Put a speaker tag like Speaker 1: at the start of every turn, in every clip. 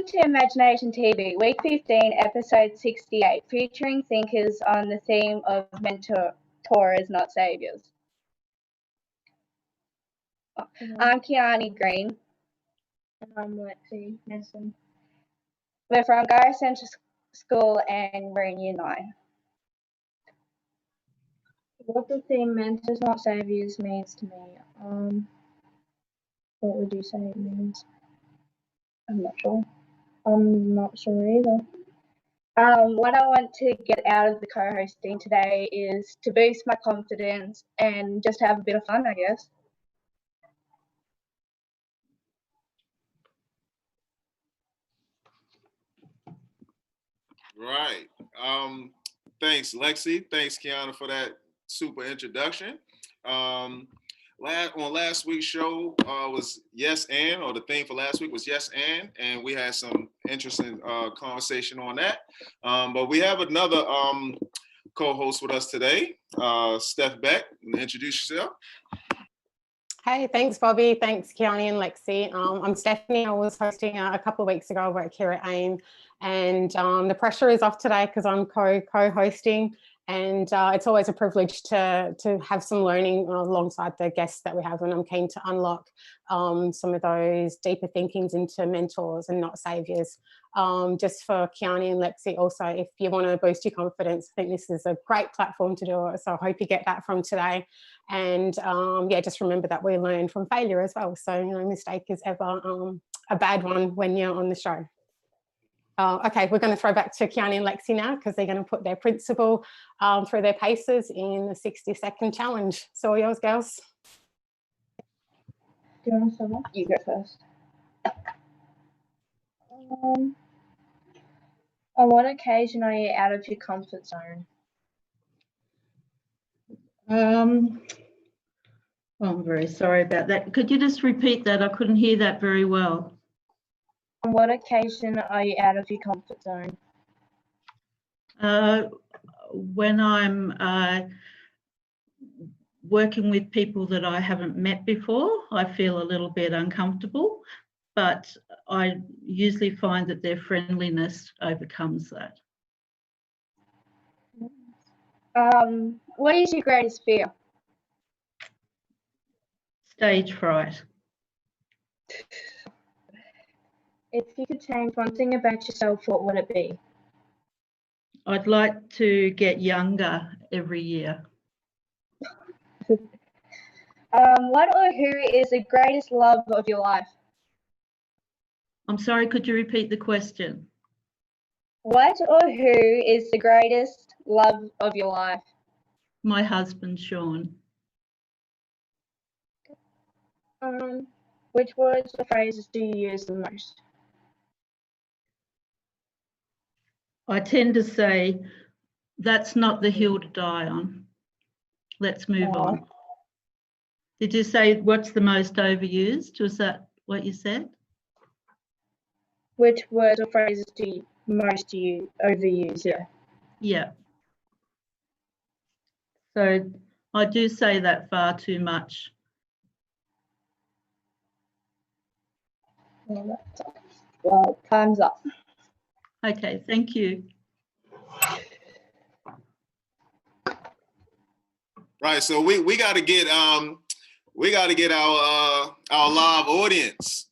Speaker 1: Welcome to IMAGI-NATION TV, Week 15, Episode 68, featuring thinkers on the theme of mentors, not saviours. I'm Kiani Green.
Speaker 2: And I'm Lexi Madsen.
Speaker 1: We're from Guyra Central School and we're in Year 9.
Speaker 2: What the theme mentors, not saviours means to me. What would you say it means?
Speaker 1: I'm not sure.
Speaker 2: I'm not sure either.
Speaker 1: What I want to get out of the co-hosting today is to boost my confidence and just have a bit of fun, I guess.
Speaker 3: Right. Thanks, Lexi. Thanks, Kiana, for that super introduction. On last week's show was Yes and, or the theme for last week was Yes and we had some interesting conversation on that. But we have another co-host with us today, Steph Beck. Introduce yourself.
Speaker 4: Hey, thanks, Bobby. Thanks, Kiani and Lexi. I'm Stephanie. I was hosting a couple of weeks ago over here at AIM, and the pressure is off today because I'm co-hosting, and it's always a privilege to have some learning alongside the guests that we have, and I'm keen to unlock some of those deeper thinkings into mentors and not saviours. Just for Kiani and Lexi also, if you want to boost your confidence, I think this is a great platform to do it, so I hope you get that from today. And yeah, just remember that we learn from failure as well, so no mistake is ever a bad one when you're on the show. Okay, we're going to throw back to Kiani and Lexi now because they're going to put their principal through their paces in the 60-second challenge. So all yours, girls.
Speaker 2: Do you want to start off?
Speaker 1: You go first.
Speaker 2: On what occasion are you out of your comfort zone?
Speaker 5: I'm very sorry about that. Could you just repeat that? I couldn't hear that very well.
Speaker 2: On what occasion are you out of your comfort zone?
Speaker 5: When I'm working with people that I haven't met before, I feel a little bit uncomfortable, but I usually find that their friendliness overcomes that.
Speaker 1: What is your greatest fear?
Speaker 5: Stage fright.
Speaker 2: If you could change one thing about yourself, what would it be?
Speaker 5: I'd like to get younger every year.
Speaker 1: What or who is the greatest love of your life?
Speaker 5: I'm sorry, could you repeat the question?
Speaker 1: What or who is the greatest love of your life?
Speaker 5: My husband, Sean.
Speaker 2: Which words or phrases do you use the most?
Speaker 5: I tend to say, that's not the hill to die on. Let's move on. Did you say what's the most overused? Was that what you said?
Speaker 2: Which words or phrases do you most overuse? Yeah.
Speaker 5: Yeah. So I do say that far too much.
Speaker 1: Well, time's up.
Speaker 5: Okay, thank you.
Speaker 3: Right, so we got to get our live audience.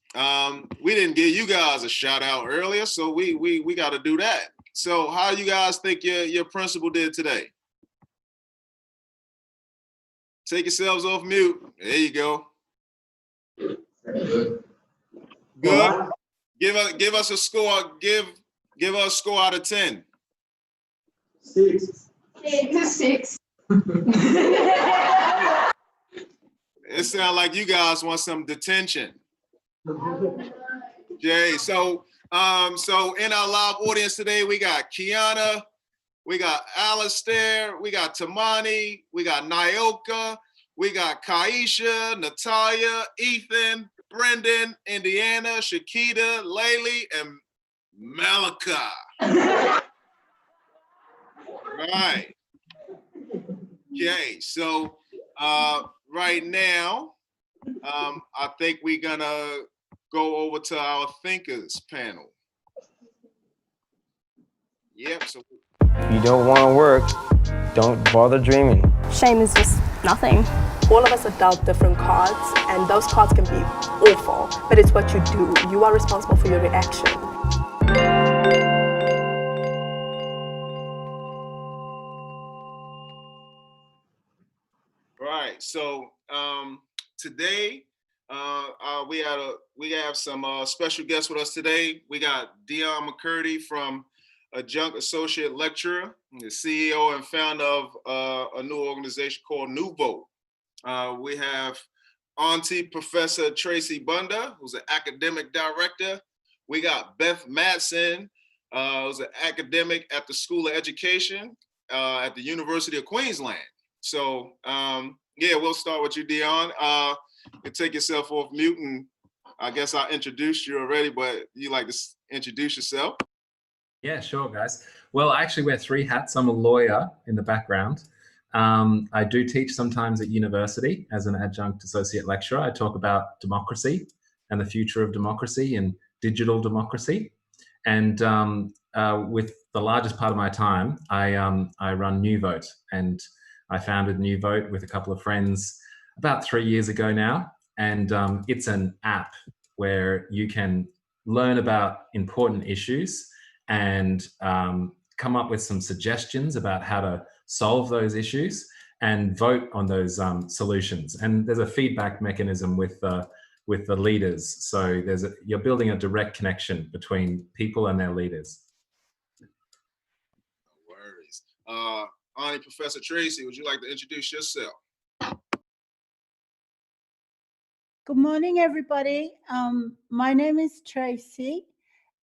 Speaker 3: We didn't give you guys a shout out earlier, so we got to do that. So how you guys think your principal did today? Take yourselves off mute. There you go. Good. Give us a score. Give us a score out of 10.
Speaker 6: 6.
Speaker 7: 6.
Speaker 3: It sounds like you guys want some detention. Jay, so in our live audience today, we got Kiana, we got Alistair, we got Tamani, we got Nyoka, we got Kaisha, Natalia, Ethan, Brendan, Indiana, Shakita, Laylee, and Malika. Right. Okay, so right now, I think we're gonna go over to our thinkers panel. Yep. So
Speaker 6: If you don't want to work, don't bother dreaming.
Speaker 7: Shame is just nothing.
Speaker 8: All of us are dealt different cards, and those cards can be awful, but it's what you do. You are responsible for your reaction.
Speaker 3: right. So today we have some special guests with us today. We got Dion McCurdy from Adjunct Associate Lecturer, the CEO and founder of a new organization called Nouveau. We have Auntie Professor Tracey Bunda, who's an academic director. We got Beth Madsen, who's an academic at the School of Education at the University of Queensland. So yeah, we'll start with you, Dion. You can take yourself off mute, and I guess I introduced you already, but you like to introduce yourself.
Speaker 9: Yeah, sure, guys. Well, I actually wear 3 hats. I'm a lawyer in the background. I do teach sometimes at university as an adjunct associate lecturer. I talk about democracy and the future of democracy and digital democracy. And with the largest part of my time, I run New Vote, and I founded New Vote with a couple of friends about 3 years ago now. And it's an app where you can learn about important issues and come up with some suggestions about how to solve those issues and vote on those solutions. And there's a feedback mechanism with the leaders. So you're building a direct connection between people and their leaders.
Speaker 3: No worries. Auntie Professor Tracey, would you like to introduce yourself?
Speaker 10: Good morning, everybody. My name is Tracey,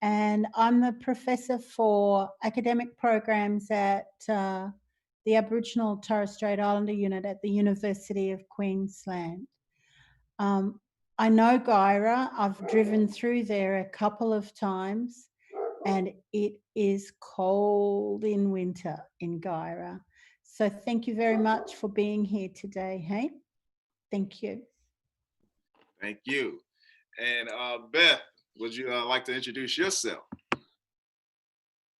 Speaker 10: and I'm the professor for academic programs at the Aboriginal Torres Strait Islander unit at the University of Queensland. I know Guyra. I've driven through there a couple of times, and it is cold in winter in Guyra. So thank you very much for being here today, hey? Thank you.
Speaker 3: Thank you. And Beth, would you like to introduce yourself?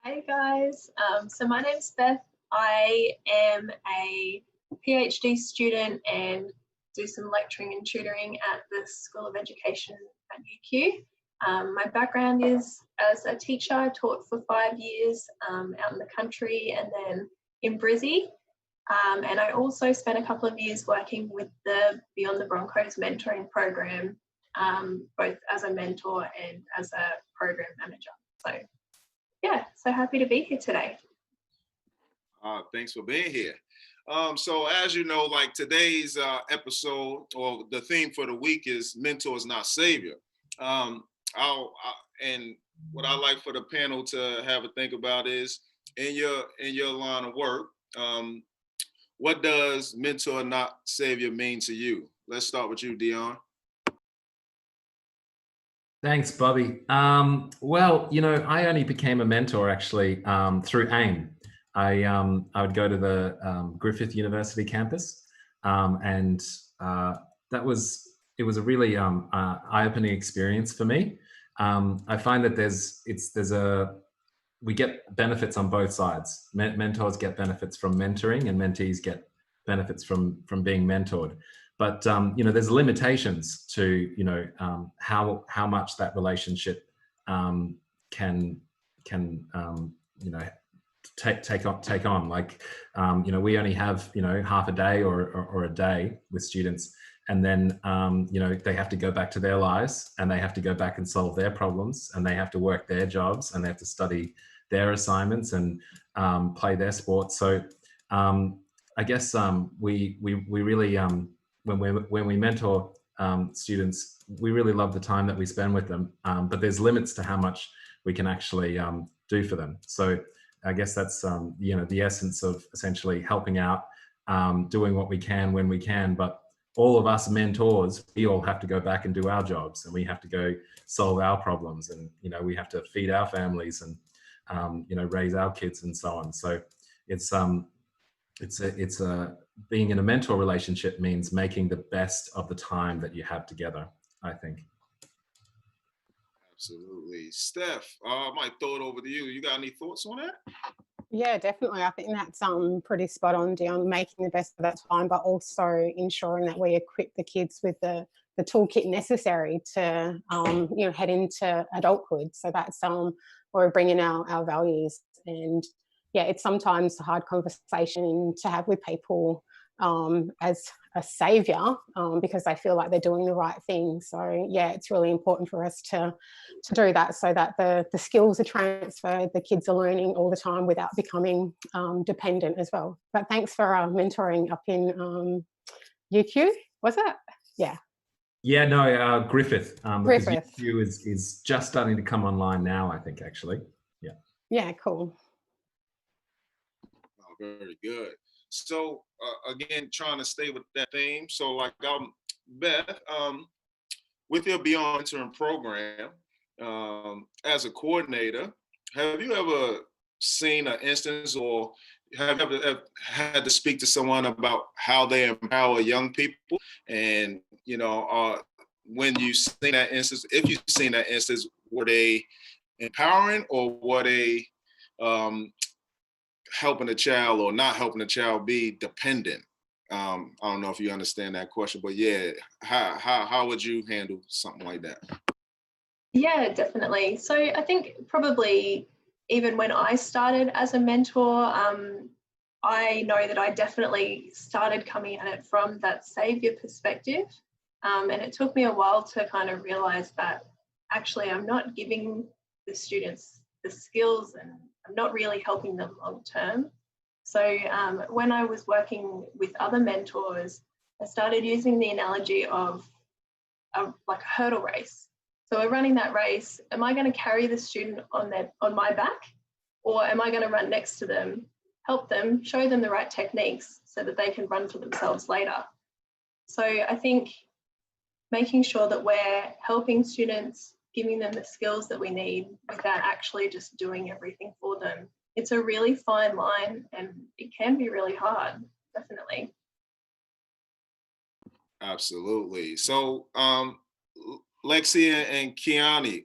Speaker 2: Hey guys, so my name's Steph. I am a PhD student and do some lecturing and tutoring at the School of Education at UQ. My background is as a teacher. I taught for 5 years out in the country and then in Brizzy. And I also spent a couple of years working with the Beyond the Broncos mentoring program, both as a mentor and as a program manager. So yeah, so happy to be here today.
Speaker 3: Thanks for being here. So as you know, like today's episode, or the theme for the week is mentors, not savior. And what I like for the panel to have a think about is in your line of work, what does mentor, not savior mean to you? Let's start with you, Dion.
Speaker 9: Thanks, Bobby. Well, you know, I only became a mentor actually through AIM. I would go to the Griffith University campus, and it was a really eye-opening experience for me. I find that we get benefits on both sides. Mentors get benefits from mentoring, and mentees get benefits from being mentored. But you know, there's limitations to how much that relationship can you know, take on. Like you know, we only have half a day or a day with students, and then you know, they have to go back to their lives, and they have to go back and solve their problems, and they have to work their jobs, and they have to study their assignments and play their sports. So I guess we really when we mentor students, we really love the time that we spend with them, but there's limits to how much we can actually do for them. So I guess that's the essence of essentially helping out, doing what we can when we can. But all of us mentors, we all have to go back and do our jobs, and we have to go solve our problems, and we have to feed our families and raise our kids and so on. So it's being in a mentor relationship means making the best of the time that you have together, I think.
Speaker 3: Absolutely. Steph, I might throw it over to you. You got any thoughts on that?
Speaker 4: Yeah, definitely. I think that's pretty spot on, Dion, making the best of that time, but also ensuring that we equip the kids with the toolkit necessary to head into adulthood. So that's where we're bringing our values. And yeah, it's sometimes a hard conversation to have with people as a savior because they feel like they're doing the right thing. So yeah, it's really important for us to do that so that the skills are transferred, the kids are learning all the time without becoming dependent as well. But thanks for mentoring up in UQ, was it? Yeah.
Speaker 9: Yeah, no, Griffith.
Speaker 4: Griffith.
Speaker 9: Because UQ is just starting to come online now, I think, actually. Yeah.
Speaker 4: Yeah, cool.
Speaker 3: Oh, very good. So again, trying to stay with that theme. So like Beth, with your Beyond Mentoring program, as a coordinator, have you ever seen an instance or have you ever had to speak to someone about how they empower young people? And, when you seen that instance, if you've seen that instance, were they empowering or were they helping a child or not helping a child be dependent? I don't know if you understand that question, but yeah, how would you handle something like that?
Speaker 2: Yeah, definitely. So I think probably even when I started as a mentor, I know that I definitely started coming at it from that savior perspective. And it took me a while to kind of realize that actually I'm not giving the students the skills and I'm not really helping them long term. So when I was working with other mentors, I started using the analogy of like a hurdle race. So we're running that race. Am I going to carry the student on my back, or am I going to run next to them, help them, show them the right techniques so that they can run for themselves later? So I think making sure that we're helping students, giving them the skills that we need without actually just doing everything for them. It's a really fine line and it can be really hard, definitely.
Speaker 3: Absolutely. So Lexi and Kiani,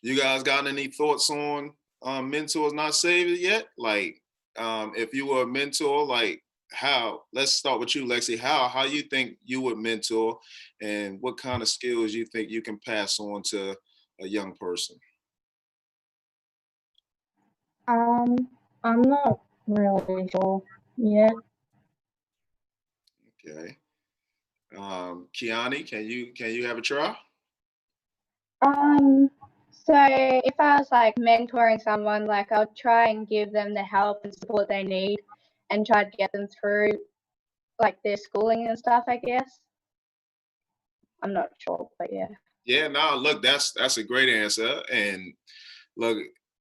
Speaker 3: you guys got any thoughts on mentors not saved yet? Like if you were a mentor, like how, let's start with you, Lexi, how you think you would mentor and what kind of skills you think you can pass on to a young person?
Speaker 1: I'm not really sure yet.
Speaker 3: Okay. Kiani, can you have a try?
Speaker 1: So if I was like mentoring someone, like I'll try and give them the help and support they need and try to get them through like their schooling and stuff, I guess. I'm not sure, but yeah.
Speaker 3: Yeah, no, look, that's a great answer. And look,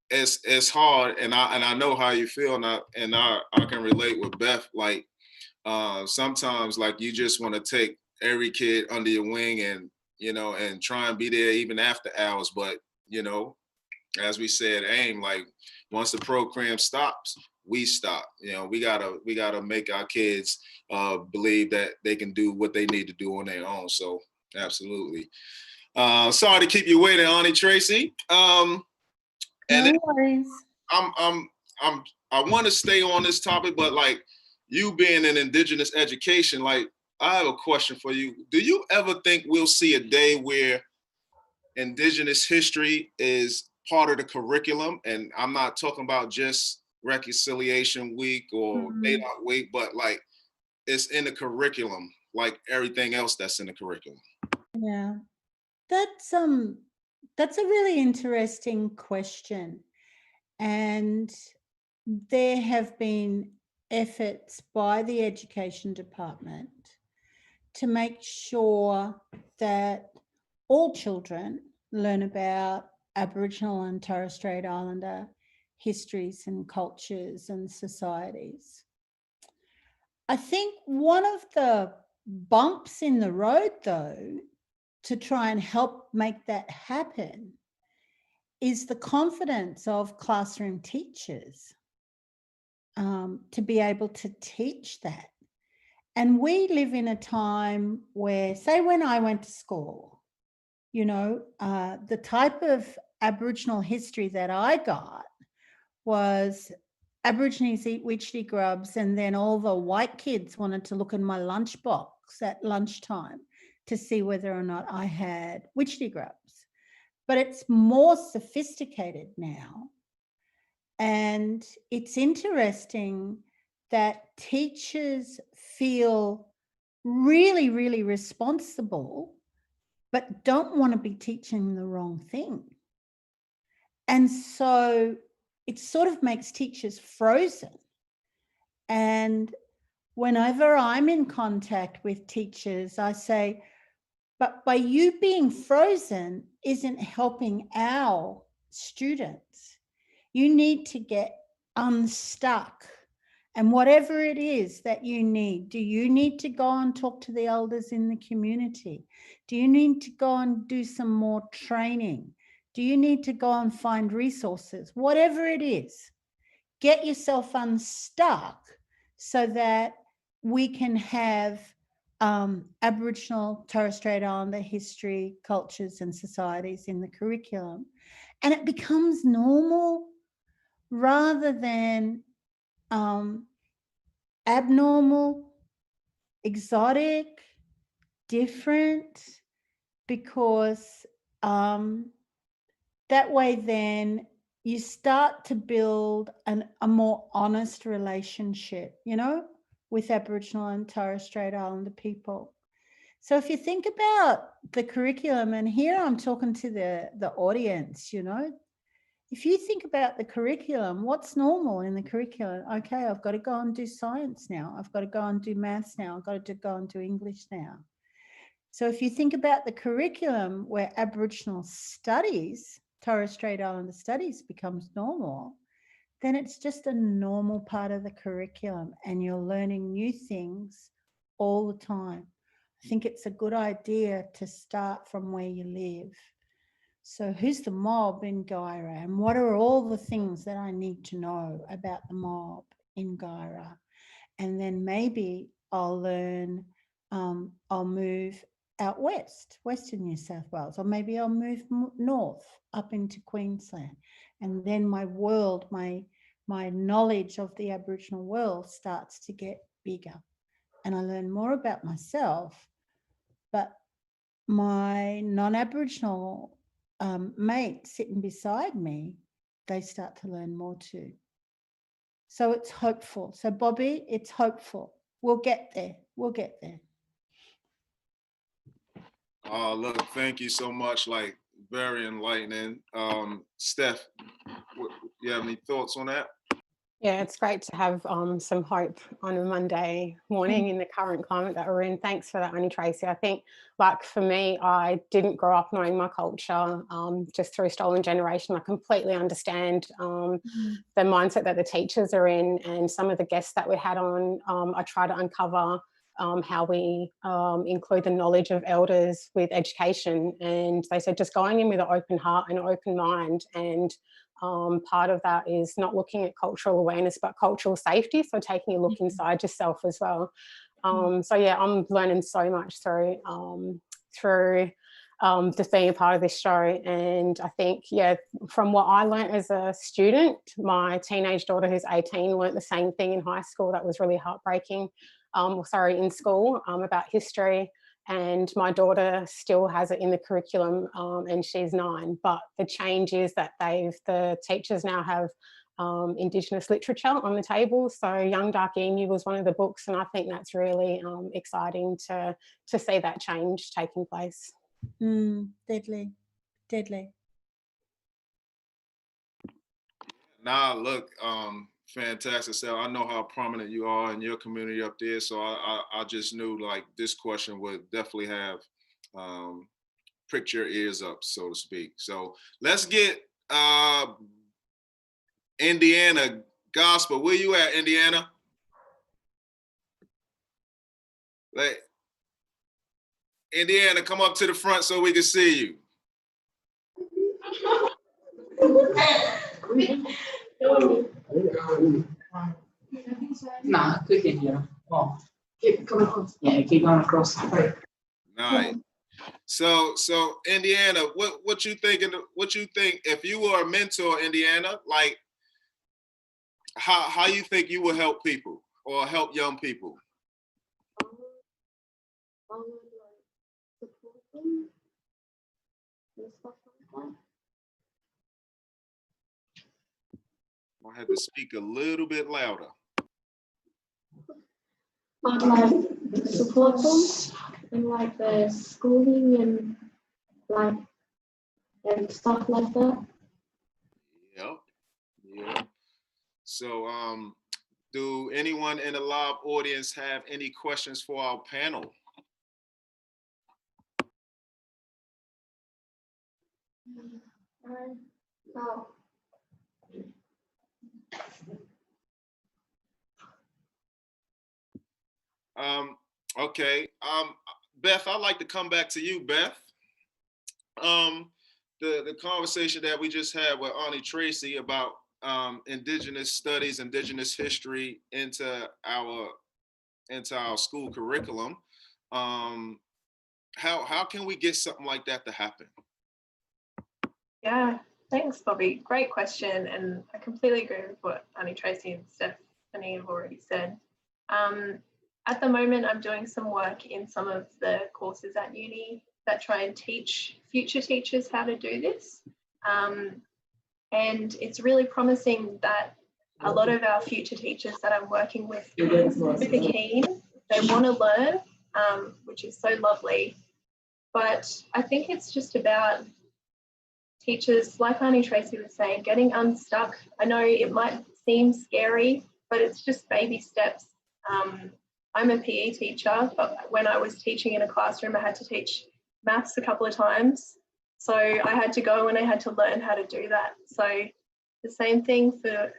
Speaker 3: it's hard, and I know how you feel, and I can relate with Beth. Like sometimes, like you just want to take every kid under your wing, and and try and be there even after hours. But as we said, AIM, like once the program stops, we stop. We gotta make our kids believe that they can do what they need to do on their own. So absolutely. Sorry to keep you waiting, Auntie Tracey. And
Speaker 10: No worries.
Speaker 3: I want to stay on this topic, but like you being in Indigenous education, like I have a question for you. Do you ever think we'll see a day where Indigenous history is part of the curriculum? And I'm not talking about just Reconciliation Week or NAIDOC Week, but like it's in the curriculum, like everything else that's in the curriculum.
Speaker 10: Yeah, that's a really interesting question, and there have been efforts by the Education Department to make sure that all children learn about Aboriginal and Torres Strait Islander histories and cultures and societies. I think one of the bumps in the road, though, to try and help make that happen is the confidence of classroom teachers to be able to teach that. And we live in a time where, say when I went to school, You know, the type of Aboriginal history that I got was Aborigines eat witchetty grubs, and then all the white kids wanted to look in my lunchbox at lunchtime to see whether or not I had witchetty grubs. But it's more sophisticated now. And it's interesting that teachers feel really, really responsible, but don't want to be teaching the wrong thing. And so it sort of makes teachers frozen. And whenever I'm in contact with teachers, I say, but by you being frozen isn't helping our students. You need to get unstuck. And whatever it is that you need, do you need to go and talk to the elders in the community? Do you need to go and do some more training? Do you need to go and find resources? Whatever it is, get yourself unstuck so that we can have Aboriginal, Torres Strait Islander history, cultures and societies in the curriculum. And it becomes normal rather than abnormal, exotic, different, because that way then you start to build a more honest relationship, you know, with Aboriginal and Torres Strait Islander people. So if you think about the curriculum, and here I'm talking to the audience, you know, if you think about the curriculum, what's normal in the curriculum? Okay, I've got to go and do science now. I've got to go and do maths now. I've got to go and do English now. So if you think about the curriculum where Aboriginal studies, Torres Strait Islander studies becomes normal, then it's just a normal part of the curriculum and you're learning new things all the time. I think it's a good idea to start from where you live. So who's the mob in Guyra, and what are all the things that I need to know about the mob in Guyra? And then maybe I'll learn, I'll move out west, Western New South Wales, or maybe I'll move north up into Queensland. And then my world, my knowledge of the Aboriginal world starts to get bigger. And I learn more about myself, but my non-Aboriginal mate sitting beside me, they start to learn more too. So it's hopeful. So Bobby, it's hopeful. We'll get there. We'll get there.
Speaker 3: Oh, look, thank you so much. Like, very enlightening. Steph, you have any thoughts on that?
Speaker 4: Yeah, it's great to have some hope on a Monday morning in the current climate that we're in. Thanks for that, Auntie Tracey. I think, like for me, I didn't grow up knowing my culture just through Stolen Generation. I completely understand the mindset that the teachers are in, and some of the guests that we had on, I try to uncover how we include the knowledge of elders with education. And they said just going in with an open heart and an open mind, and part of that is not looking at cultural awareness but cultural safety, so taking a look inside yourself as well. So yeah, I'm learning so much through just being a part of this show. And I think, yeah, from what I learned as a student, my teenage daughter who's 18 learnt the same thing in high school. That was really heartbreaking. In school, about history, and my daughter still has it in the curriculum, and she's 9. But the change is that the teachers now have Indigenous literature on the table. So Young Dark Emu was one of the books, and I think that's really exciting to see that change taking place.
Speaker 10: Deadly.
Speaker 3: Nah, look, fantastic, Steph. I know how prominent you are in your community up there, so I just knew like this question would definitely have pricked your ears up, so to speak. So let's get Indiana Gospel. Where you at, Indiana? Like, Indiana, come up to the front so we can see you.
Speaker 11: Nah, click it here. Oh, keep going across. Yeah, keep going across.
Speaker 3: Nice. So Indiana, what you think if you were a mentor, Indiana, like how you think you will help people or help young people?
Speaker 2: I would like support them and stuff like that.
Speaker 3: I had to speak a little bit louder.
Speaker 2: I'd like support them in like their schooling and like and stuff like that.
Speaker 3: Yep. Yeah. So do anyone in the live audience have any questions for our panel?
Speaker 2: No.
Speaker 3: Okay. Beth, I'd like to come back to you, Beth. The conversation that we just had with Auntie Tracey about Indigenous studies, Indigenous history into our school curriculum. How can we get something like that to happen?
Speaker 2: Yeah, thanks, Bobby. Great question, and I completely agree with what Auntie Tracey and Stephanie have already said. At the moment, I'm doing some work in some of the courses at uni that try and teach future teachers how to do this. And it's really promising that a lot of our future teachers that I'm working with are super keen. They want to learn, which is so lovely. But I think it's just about teachers, like Auntie Tracey was saying, getting unstuck. I know it might seem scary, but it's just baby steps. I'm a PE teacher, but when I was teaching in a classroom, I had to teach maths a couple of times. So I had to go and I had to learn how to do that. So the same thing for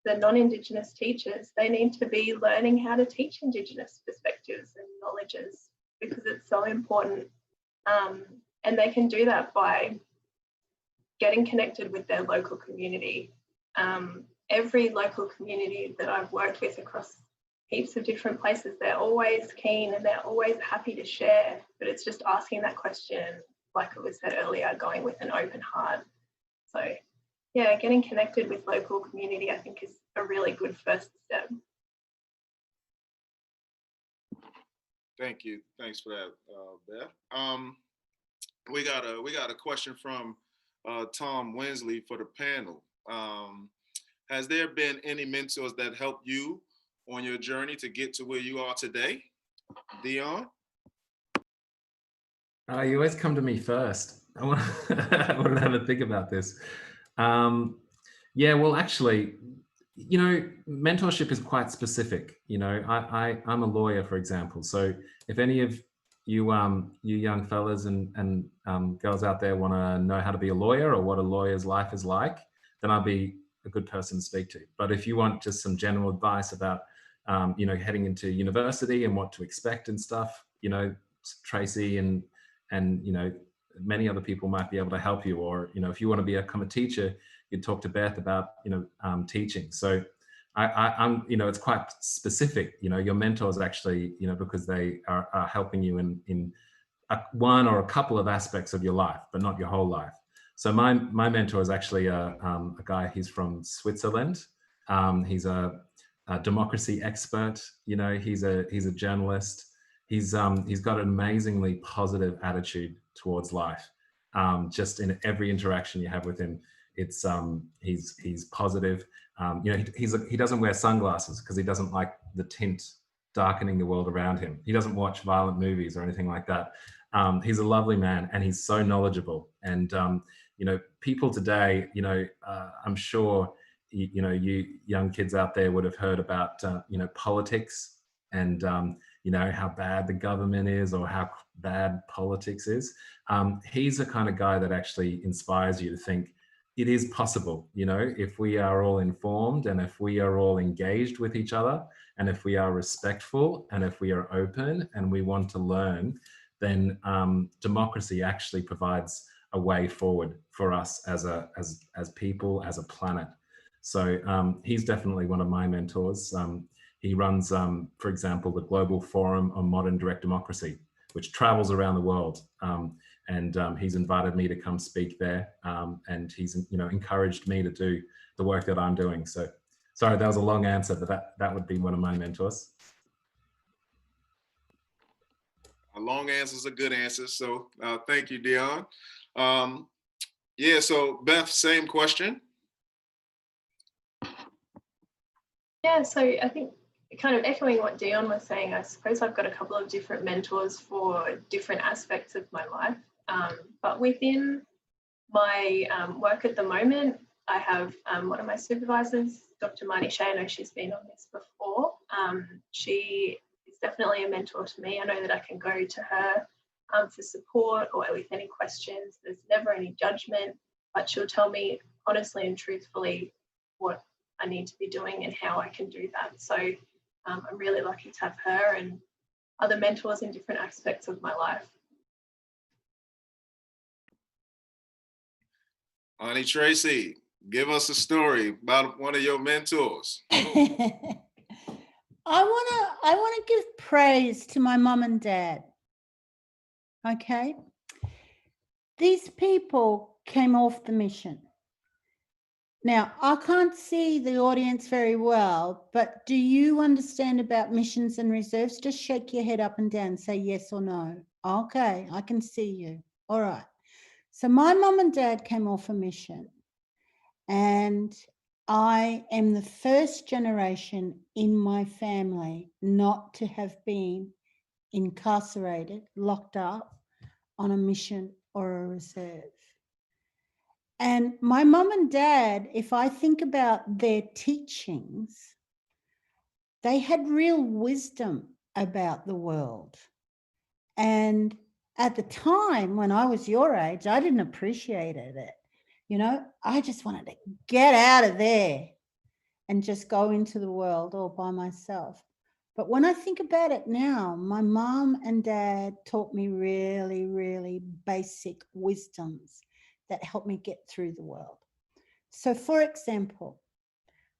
Speaker 2: the non-Indigenous teachers. They need to be learning how to teach Indigenous perspectives and knowledges because it's so important. And they can do that by getting connected with their local community. Every local community that I've worked with across heaps of different places, they're always keen and they're always happy to share, but it's just asking that question, like it was said earlier, going with an open heart. So yeah, getting connected with local community, I think, is a really good first step.
Speaker 3: Thank you. Thanks for that, Beth. We got a question from Tom Winsley for the panel. Has there been any mentors that helped you on your journey to get to where you are today? Dion?
Speaker 9: You always come to me first. I want to have a think about this. Yeah, well, actually, you know, mentorship is quite specific. You know, I'm a lawyer, for example. So if any of you young fellas and girls out there want to know how to be a lawyer or what a lawyer's life is like, then I'll be a good person to speak to. But if you want just some general advice about you know, heading into university and what to expect and stuff, you know, Tracey and you know, many other people might be able to help you. Or, you know, if you want to become a teacher, you'd talk to Beth about, you know, teaching. So I'm, you know, it's quite specific. You know, your mentors actually, you know, because they are helping you in one or a couple of aspects of your life, but not your whole life. So my mentor is actually a guy. He's from Switzerland. He's a democracy expert. You know, he's a journalist. He's got an amazingly positive attitude towards life. Just in every interaction you have with him, it's he's positive. You know, he doesn't wear sunglasses because he doesn't like the tint darkening the world around him. He doesn't watch violent movies or anything like that. He's a lovely man and he's so knowledgeable. And you know, people today, you know, I'm sure you know, you young kids out there would have heard about you know, politics and you know, how bad the government is or how bad politics is. He's the kind of guy that actually inspires you to think it is possible, you know, if we are all informed and if we are all engaged with each other and if we are respectful and if we are open and we want to learn, then democracy actually provides a way forward for us as people, as a planet. So he's definitely one of my mentors. He runs, for example, the Global Forum on Modern Direct Democracy, which travels around the world. and he's invited me to come speak there, and he's encouraged me to do the work that I'm doing. So sorry, that was a long answer, but that would be one of my mentors.
Speaker 3: A long answer is a good answer. So thank you, Dion. Yeah, so Beth, same question.
Speaker 2: Yeah, so I think kind of echoing what Dion was saying, I suppose I've got a couple of different mentors for different aspects of my life. But within my work at the moment, I have one of my supervisors, Dr. Marnie Shea. I know she's been on this before. She is definitely a mentor to me. I know that I can go to her for support or with any questions. There's never any judgment, but she'll tell me honestly and truthfully what I need to be doing and how I can do that. So I'm really lucky to have her and other mentors in different aspects of my life.
Speaker 3: Auntie Tracey, give us a story about one of your mentors.
Speaker 10: I want to give praise to my mum and dad. Okay. These people came off the mission. Now, I can't see the audience very well, but do you understand about missions and reserves? Just shake your head up and down, say yes or no. Okay, I can see you. All right. So my mum and dad came off a mission, and I am the first generation in my family not to have been incarcerated, locked up on a mission or a reserve. And my mum and dad, if I think about their teachings, they had real wisdom about the world. And at the time when I was your age, I didn't appreciate it. You know, I just wanted to get out of there and just go into the world all by myself. But when I think about it now, my mum and dad taught me really, really basic wisdoms that helped me get through the world. So for example,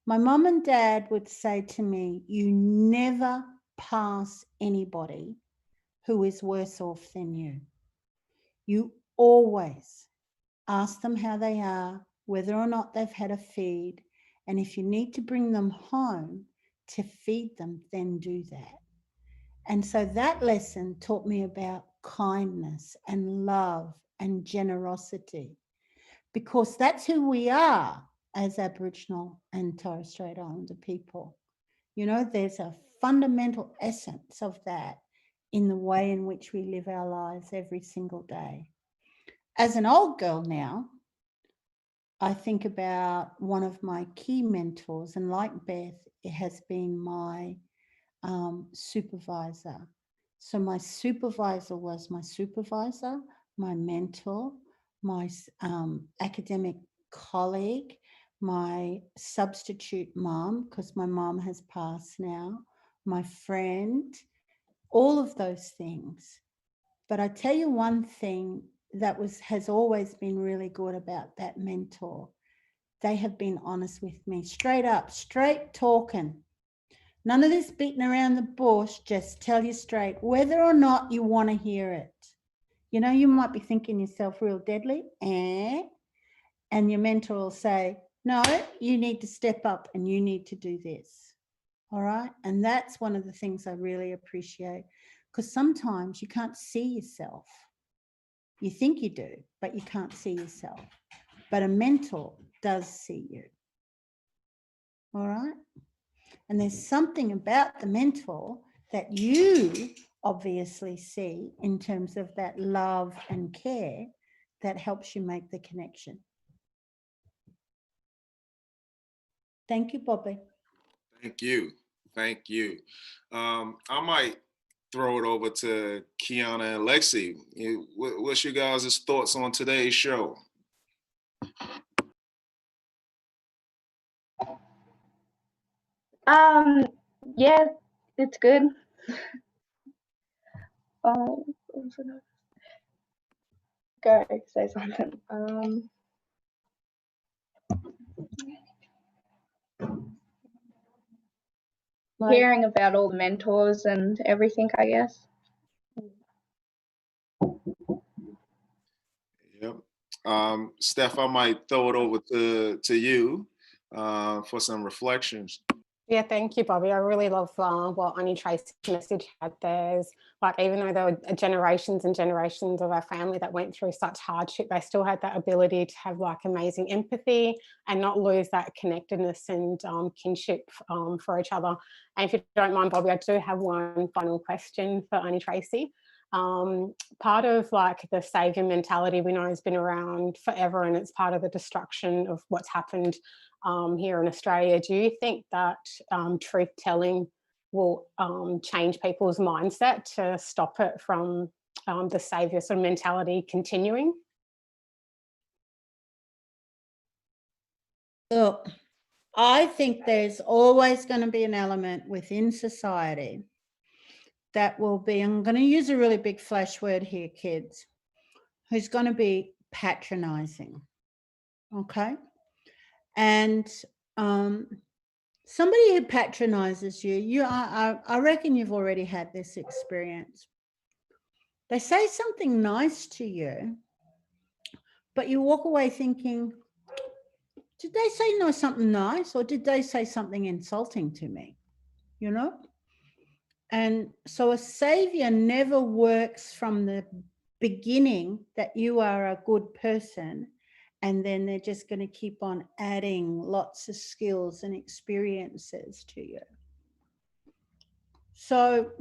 Speaker 10: my mum and dad would say to me, you never pass anybody who is worse off than you. You always ask them how they are, whether or not they've had a feed, and if you need to bring them home to feed them, then do that. And so that lesson taught me about kindness and love and generosity, because that's who we are as Aboriginal and Torres Strait Islander people. You know, there's a fundamental essence of that in the way in which we live our lives every single day. As an old girl now, I think about one of my key mentors, and like Beth, it has been my supervisor. So my supervisor was my supervisor, my mentor, my academic colleague, my substitute mom, because my mom has passed now, my friend, all of those things. But I tell you one thing that has always been really good about that mentor. They have been honest with me, straight up, straight talking. None of this beating around the bush, just tell you straight, whether or not you want to hear it. You know, you might be thinking yourself real deadly, and your mentor will say, no, you need to step up and you need to do this. All right. And that's one of the things I really appreciate, because sometimes you can't see yourself. You think you do, but you can't see yourself. But a mentor does see you. All right. And there's something about the mentor that you obviously see in terms of that love and care that helps you make the connection. Thank you, Bobby.
Speaker 3: Thank you. Thank you. I might throw it over to Kiana and Lexi. What's your guys' thoughts on today's show?
Speaker 1: Yeah, it's good. Go say something. Hearing about all the mentors and everything, I guess.
Speaker 3: Steph, I might throw it over to you for some reflections.
Speaker 4: Yeah, thank you, Bobby. I really love what Auntie Tracey's message had. There's like, even though there were generations and generations of our family that went through such hardship, they still had that ability to have like amazing empathy and not lose that connectedness and kinship for each other. And if you don't mind, Bobby, I do have one final question for Auntie Tracey. Part of like the saviour mentality we know has been around forever, and it's part of the destruction of what's happened here in Australia. Do you think that truth telling will change people's mindset to stop it from the saviour sort of mentality continuing?
Speaker 10: Look, I think there's always going to be an element within society that will be, I'm going to use a really big flash word here, kids, who's going to be patronizing. Okay. And somebody who patronizes you, I reckon you've already had this experience. They say something nice to you, but you walk away thinking, did they say something nice, or did they say something insulting to me? You know? And so a savior never works from the beginning that you are a good person, and then they're just going to keep on adding lots of skills and experiences to you. So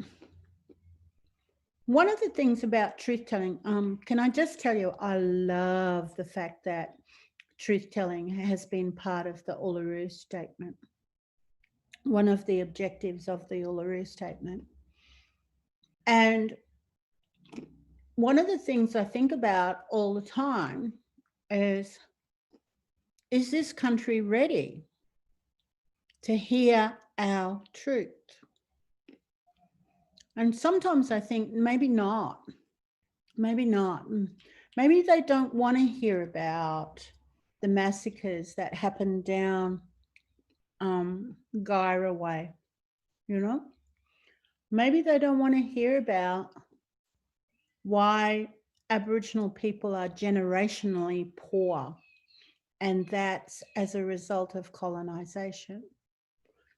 Speaker 10: one of the things about truth telling, can I just tell you, I love the fact that truth telling has been part of the Uluru Statement, one of the objectives of the Uluru Statement. And one of the things I think about all the time is this country ready to hear our truth? And sometimes I think maybe not, maybe not. Maybe they don't want to hear about the massacres that happened down Gyra way, you know? Maybe they don't want to hear about why Aboriginal people are generationally poor, and that's as a result of colonisation.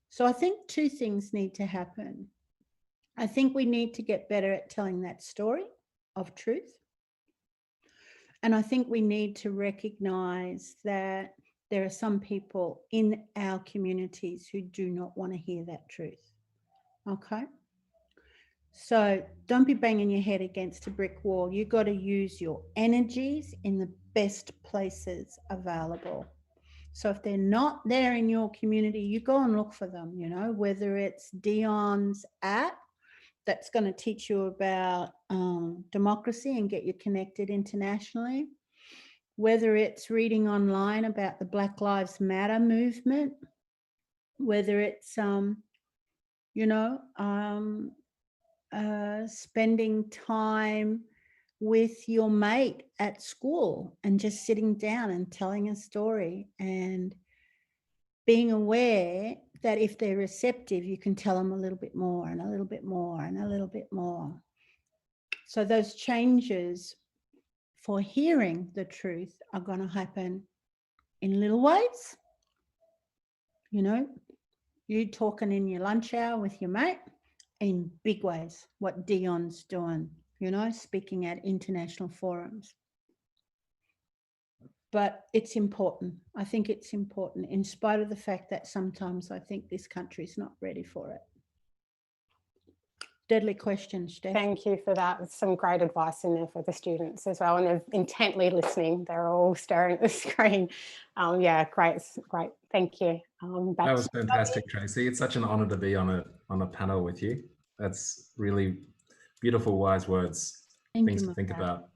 Speaker 10: So I think two things need to happen. I think we need to get better at telling that story of truth. And I think we need to recognise that there are some people in our communities who do not want to hear that truth. Okay? So don't be banging your head against a brick wall. You've got to use your energies in the best places available. So if they're not there in your community, you go and look for them, you know, whether it's Dion's app that's going to teach you about democracy and get you connected internationally, whether it's reading online about the Black Lives Matter movement, whether it's, you know, spending time with your mate at school and just sitting down and telling a story and being aware that if they're receptive, you can tell them a little bit more and a little bit more and a little bit more. So those changes for hearing the truth are going to happen in little ways. You know, you talking in your lunch hour with your mate, in big ways, what Dion's doing, you know, speaking at international forums. But it's important. I think it's important, in spite of the fact that sometimes I think this country's not ready for it. Deadly question, Steph.
Speaker 4: Thank you for that. Some great advice in there for the students as well, and they're intently listening. They're all staring at the screen. Yeah, great. Thank you.
Speaker 9: That was fantastic, Tracey. It's such an honour to be on a panel with you. That's really beautiful, wise words, things to think about.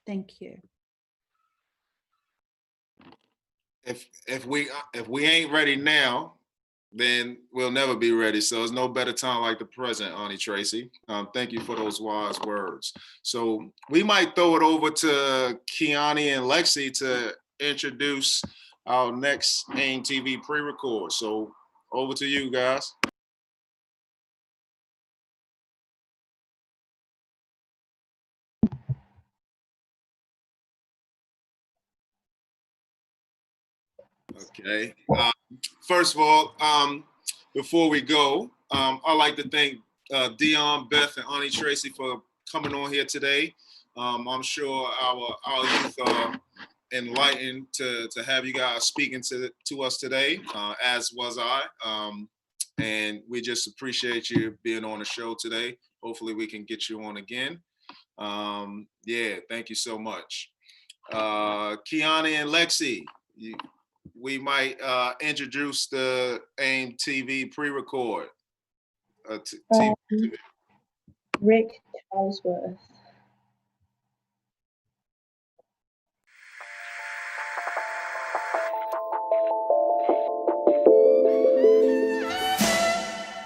Speaker 10: Thank you.
Speaker 3: If we ain't ready now, then we'll never be ready. So there's no better time like the present, Auntie Tracey. Thank you for those wise words. So we might throw it over to Kiani and Lexi to introduce our next AIM TV pre-record. So over to you guys. Okay. First of all, before we go, I'd like to thank Dion, Beth, and Auntie Tracey for coming on here today. I'm sure our youth are enlightened to have you guys speaking to us today, as was I. And we just appreciate you being on the show today. Hopefully we can get you on again. Yeah, thank you so much. Kiana and Lexi, we might introduce the AIM TV pre-record.
Speaker 1: Rick Charlesworth.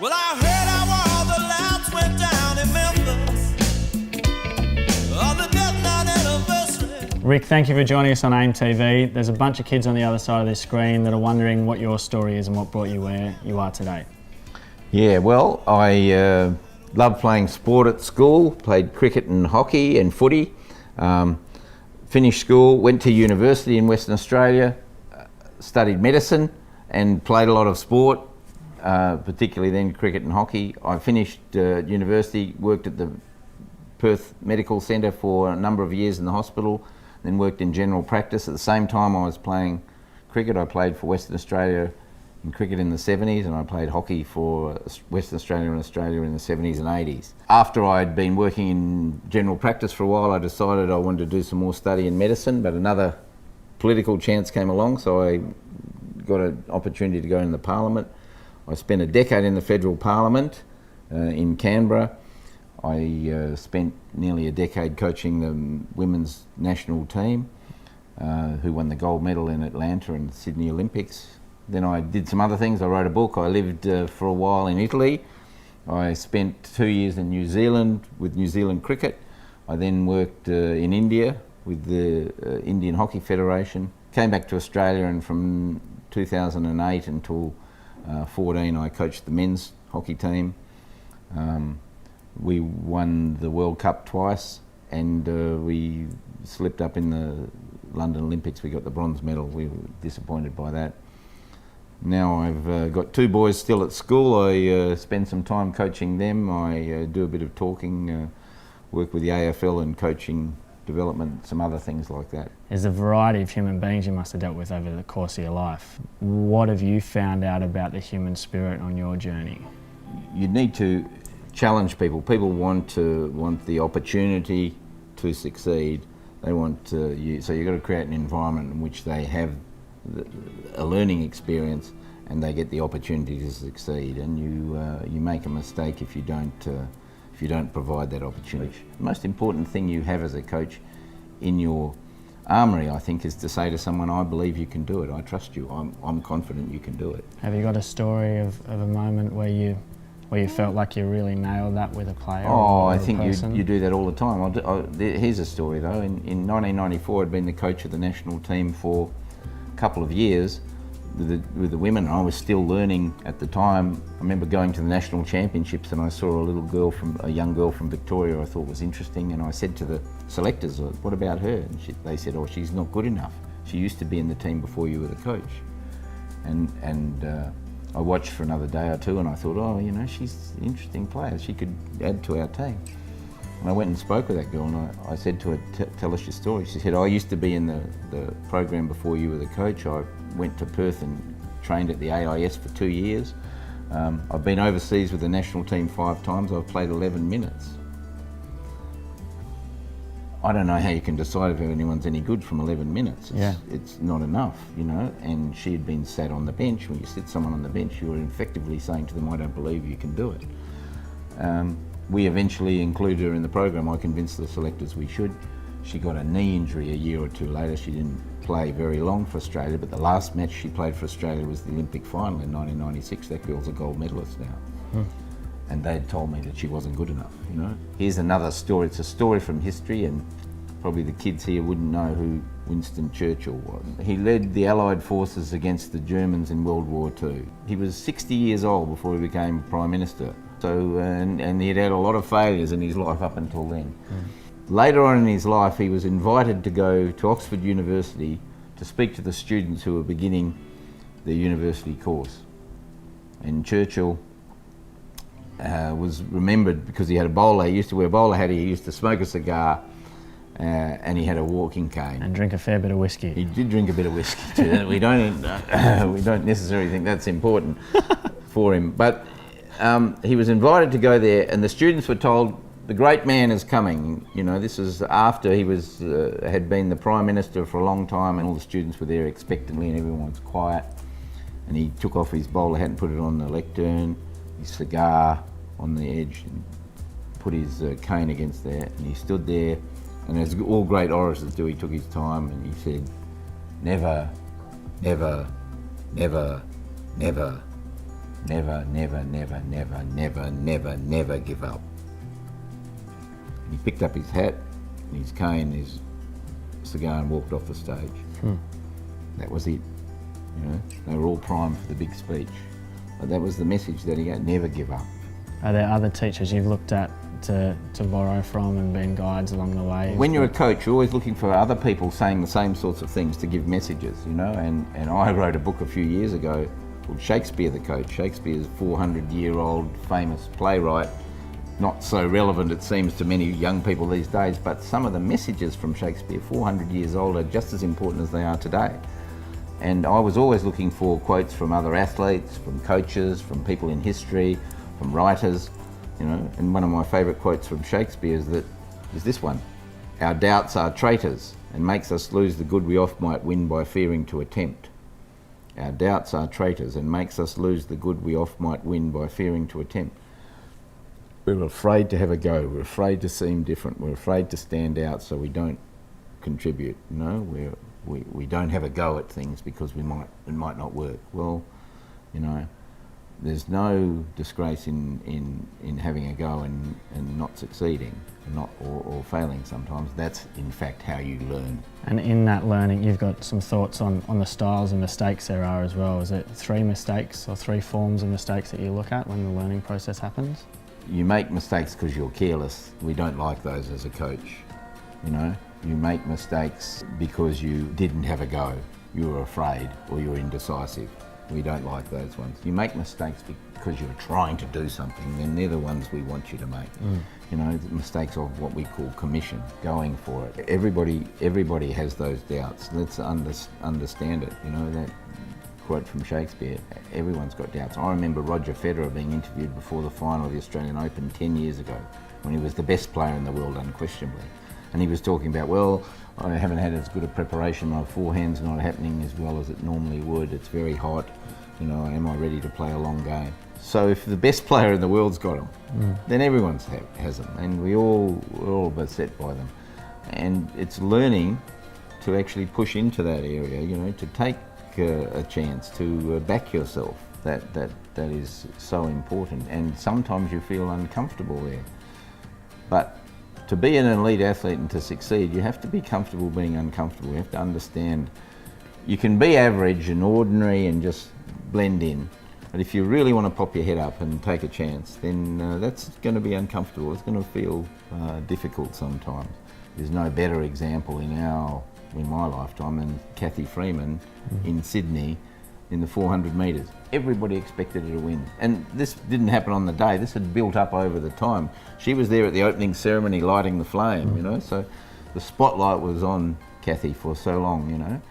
Speaker 11: Well, I heard how all the lamps went down in Memphis on the death night anniversary.
Speaker 12: Rick, thank you for joining us on AIM TV. There's a bunch of kids on the other side of this screen that are wondering what your story is and what brought you where you are today.
Speaker 6: Yeah, well, I loved playing sport at school, played cricket and hockey and footy. Finished school, went to university in Western Australia, studied medicine and played a lot of sport. Particularly then cricket and hockey. I finished university, worked at the Perth Medical Centre for a number of years in the hospital, then worked in general practice. At the same time I was playing cricket. I played for Western Australia in cricket in the 70s, and I played hockey for Western Australia and Australia in the 70s and 80s. After I'd been working in general practice for a while, I decided I wanted to do some more study in medicine, but another political chance came along, so I got an opportunity to go in the Parliament. I spent a decade in the federal parliament in Canberra. I spent nearly a decade coaching the women's national team, who won the gold medal in Atlanta and Sydney Olympics. Then I did some other things. I wrote a book. I lived for a while in Italy. I spent 2 years in New Zealand with New Zealand cricket. I then worked in India with the Indian Hockey Federation. Came back to Australia, and from 2008 until 14, I coached the men's hockey team. We won the World Cup twice, and we slipped up in the London Olympics. We got the bronze medal. We were disappointed by that. Now I've got 2 boys still at school. I spend some time coaching them. I do a bit of talking, work with the AFL and coaching development, some other things like that.
Speaker 12: There's a variety of human beings you must have dealt with over the course of your life. What have you found out about the human spirit on your journey?
Speaker 6: You need to challenge people. People want the opportunity to succeed. They want you, so you've got to create an environment in which they have a learning experience and they get the opportunity to succeed. And you make a mistake if you don't provide that opportunity. The most important thing you have as a coach in your armoury, I think, is to say to someone, I believe you can do it, I trust you, I'm confident you can do it.
Speaker 12: Have you got a story of a moment where you felt like you really nailed that with a player?
Speaker 6: Oh, I think you do that all the time. Here's a story though. In 1994, I'd been the coach of the national team for a couple of years with the women. I was still learning at the time. I remember going to the national championships and I saw a young girl from Victoria I thought was interesting, and I said to the selectors, what about her? And they said, oh, she's not good enough. She used to be in the team before you were the coach. And I watched for another day or two and I thought, oh, you know, she's an interesting player. She could add to our team. And I went and spoke with that girl and I said to her, tell us your story. She said, I used to be in the program before you were the coach. I went to Perth and trained at the AIS for 2 years. I've been overseas with the national team 5 times. I've played 11 minutes. I don't know how you can decide if anyone's any good from 11 minutes. It's not enough, you know, and she had been sat on the bench. When you sit someone on the bench, you're effectively saying to them, I don't believe you can do it. We eventually included her in the program. I convinced the selectors we should. She got a knee injury a year or 2 later. She didn't play very long for Australia, but the last match she played for Australia was the Olympic final in 1996. That girl's a gold medalist now. And they'd told me that she wasn't good enough, you know. Here's another story. It's a story from history, and probably the kids here wouldn't know who Winston Churchill was. He led the Allied forces against the Germans in World War II. He was 60 years old before he became Prime Minister. So, and he'd had a lot of failures in his life up until then. Later on in his life, he was invited to go to Oxford University to speak to the students who were beginning the university course. And Churchill was remembered because he had a bowler. He used to wear a bowler hat. He used to smoke a cigar, and he had a walking cane.
Speaker 12: And drink a fair bit of whiskey.
Speaker 6: He did drink a bit of whiskey too. we don't necessarily think that's important for him. But he was invited to go there, and the students were told, the great man is coming. You know, this is after he was had been the Prime Minister for a long time, and all the students were there expectantly, and everyone was quiet. And he took off his bowler hat and put it on the lectern, his cigar on the edge, and put his cane against there, and he stood there, and as all great orators do, he took his time and he said, never, never, never, never, never, never, never, never, never, never, never give up. And he picked up his hat, and his cane, his cigar, and walked off the stage. That was it. You know, they were all primed for the big speech. But that was the message that he got, never give up.
Speaker 12: Are there other teachers you've looked at to borrow from and been guides along the way?
Speaker 6: When you're a coach, you're always looking for other people saying the same sorts of things to give messages, you know, and I wrote a book a few years ago called Shakespeare the Coach. Shakespeare's 400-year-old famous playwright, not so relevant it seems to many young people these days, but some of the messages from Shakespeare 400 years old are just as important as they are today. And I was always looking for quotes from other athletes, from coaches, from people in history, from writers, you know. And one of my favourite quotes from Shakespeare is this one: "Our doubts are traitors, and makes us lose the good we oft might win by fearing to attempt." Our doubts are traitors, and makes us lose the good we oft might win by fearing to attempt. We're afraid to have a go. We're afraid to seem different. We're afraid to stand out, so we don't contribute. You know, we don't have a go at things because it might not work. Well, you know, there's no disgrace in having a go and not succeeding, or failing sometimes. That's in fact how you learn.
Speaker 12: And in that learning, you've got some thoughts on the styles and mistakes there are as well. Is it 3 mistakes or 3 forms of mistakes that you look at when the learning process happens?
Speaker 6: You make mistakes because you're careless. We don't like those as a coach, you know. You make mistakes because you didn't have a go, you were afraid, or you were indecisive. We don't like those ones. You make mistakes because you're trying to do something, and they're the ones we want you to make. You know, the mistakes of what we call commission, going for it. Everybody has those doubts. Let's understand it. You know, that quote from Shakespeare, everyone's got doubts. I remember Roger Federer being interviewed before the final of the Australian Open 10 years ago, when he was the best player in the world, unquestionably. And he was talking about, well, I haven't had as good a preparation, my forehand's not happening as well as it normally would, it's very hot, you know, am I ready to play a long game? So if the best player in the world's got them, then everyone has them, and we're all beset by them. And it's learning to actually push into that area, you know, to take a chance, to back yourself. That is so important, and sometimes you feel uncomfortable there. But to be an elite athlete and to succeed, you have to be comfortable being uncomfortable. You have to understand you can be average and ordinary and just blend in, but if you really want to pop your head up and take a chance, then that's going to be uncomfortable. It's going to feel difficult sometimes. There's no better example in my lifetime than Kathy Freeman in Sydney in the 400 metres. Everybody expected her to win. And this didn't happen on the day, this had built up over the time. She was there at the opening ceremony lighting the flame, you know, so the spotlight was on Kathy for so long, you know.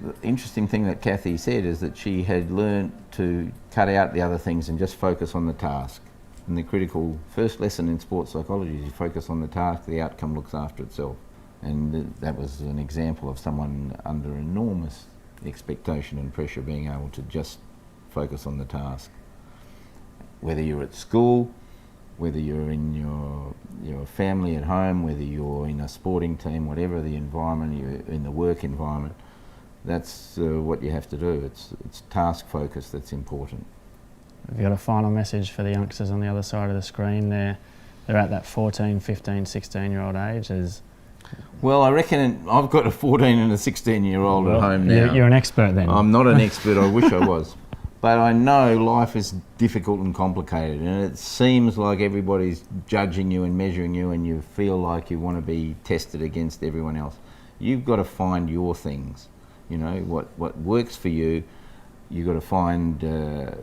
Speaker 6: The interesting thing that Kathy said is that she had learned to cut out the other things and just focus on the task. And the critical first lesson in sports psychology is you focus on the task, the outcome looks after itself. And that was an example of someone under enormous expectation and pressure being able to just focus on the task. Whether you're at school, whether you're in your family at home, whether you're in a sporting team, whatever the environment, you're in the work environment, that's what you have to do. It's task focus that's important.
Speaker 12: Have you got a final message for the youngsters on the other side of the screen? They're at that 14, 15, 16-year-old age.
Speaker 6: Well, I reckon I've got a 14 and a 16-year-old at home now.
Speaker 12: You're an expert then.
Speaker 6: I'm not an expert, I wish I was. But I know life is difficult and complicated, and it seems like everybody's judging you and measuring you, and you feel like you want to be tested against everyone else. You've got to find your things, you know, what works for you. you've got to find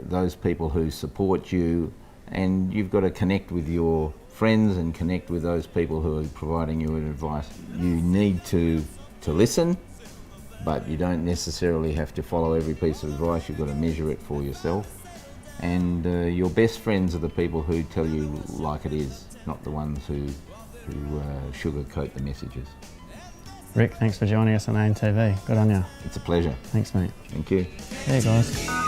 Speaker 6: those people who support you, and you've got to connect with your friends and connect with those people who are providing you with advice. You need to listen, but you don't necessarily have to follow every piece of advice. You've got to measure it for yourself. And your best friends are the people who tell you like it is, not the ones who sugarcoat the messages.
Speaker 12: Rick, thanks for joining us on AIM TV. Good on you.
Speaker 6: It's a pleasure.
Speaker 12: Thanks, mate.
Speaker 6: Thank you.
Speaker 12: There you guys.